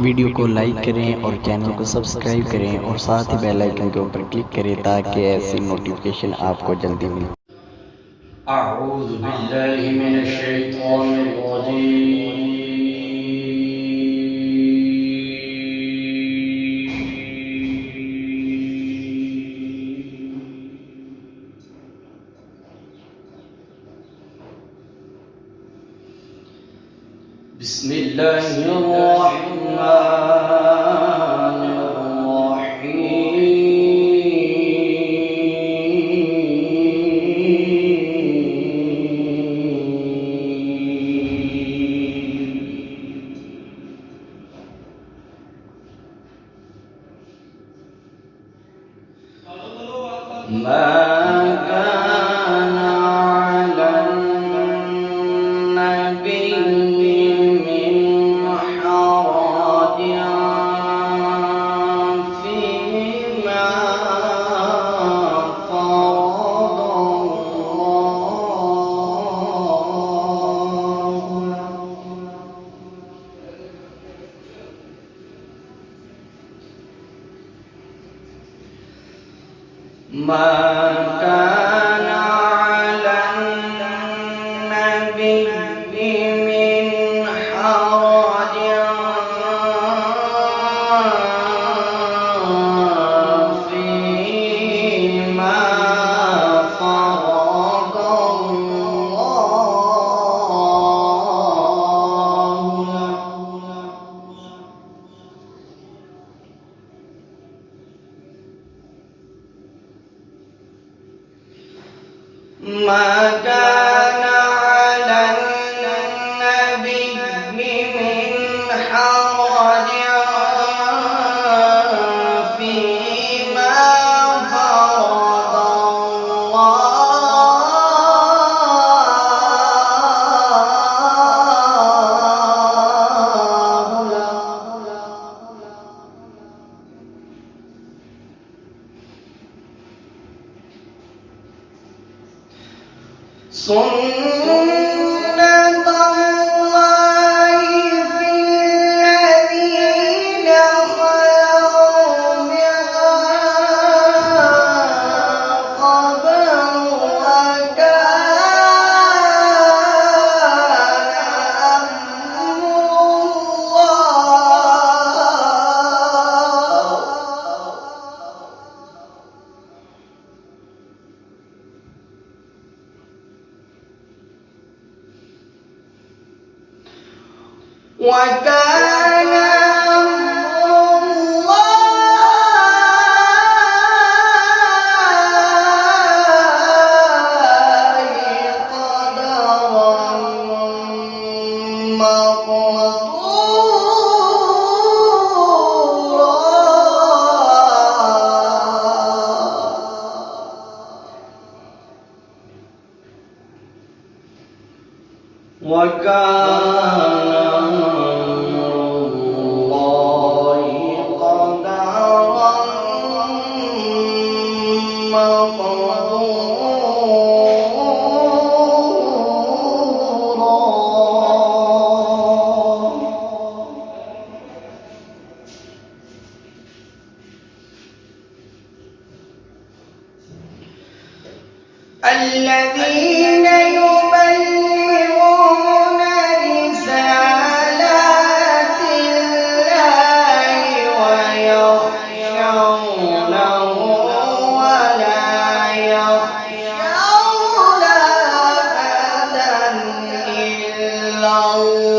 वीडियो को लाइक करें और चैनल को सब्सक्राइब करें और साथ ही बेल आइकन के ऊपर क्लिक करें ताकि ऐसी नोटिफिकेशन आपको जल्दी मिले। अऊज़ु बिल्लाहि मिनश शैतानिर रजीम। बिस्मिल्लाहिर रहमानिर रहीम। मा काना अलन नबिय्यि मिन हरजिन फीमा ما كان على النبي من حرج فيما فرض الله له. ما كان على النبي من حرج فيما فرض الله له. سنة الله في الذين خلوا من قبل وكان وكان أمر الله قدرا مقدورا. الذين يبلغون رسالات الله ويخشونه ولا يخشون أحدا إلا الله.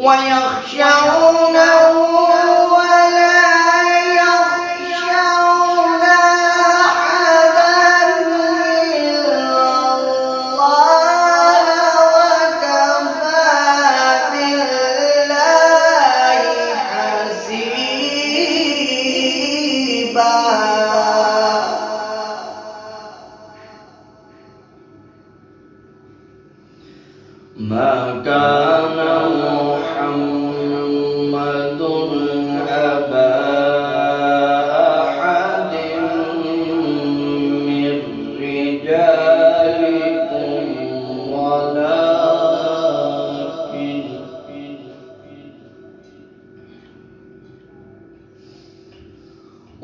ويخشونه ولا يخشون أحدا إلا الله وكفى بالله حسيبا. ما كان محمد أبا أحد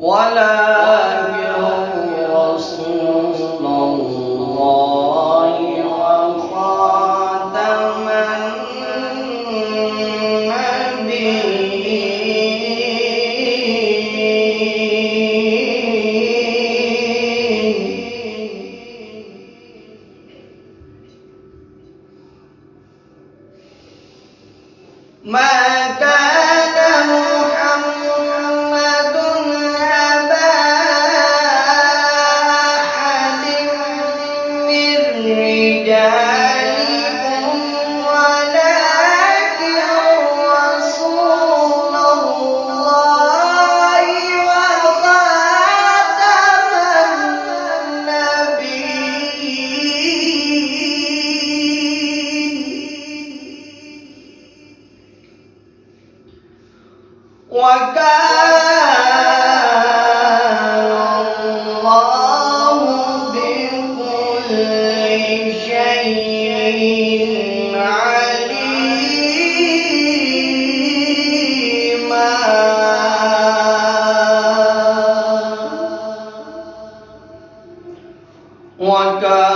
ولكن رسول الله وخاتم النبيين ما كان محمد أبا أحد من رجالكم ولكن رسول الله وخاتم النبيين وكان الله بكل شيء عليما وكان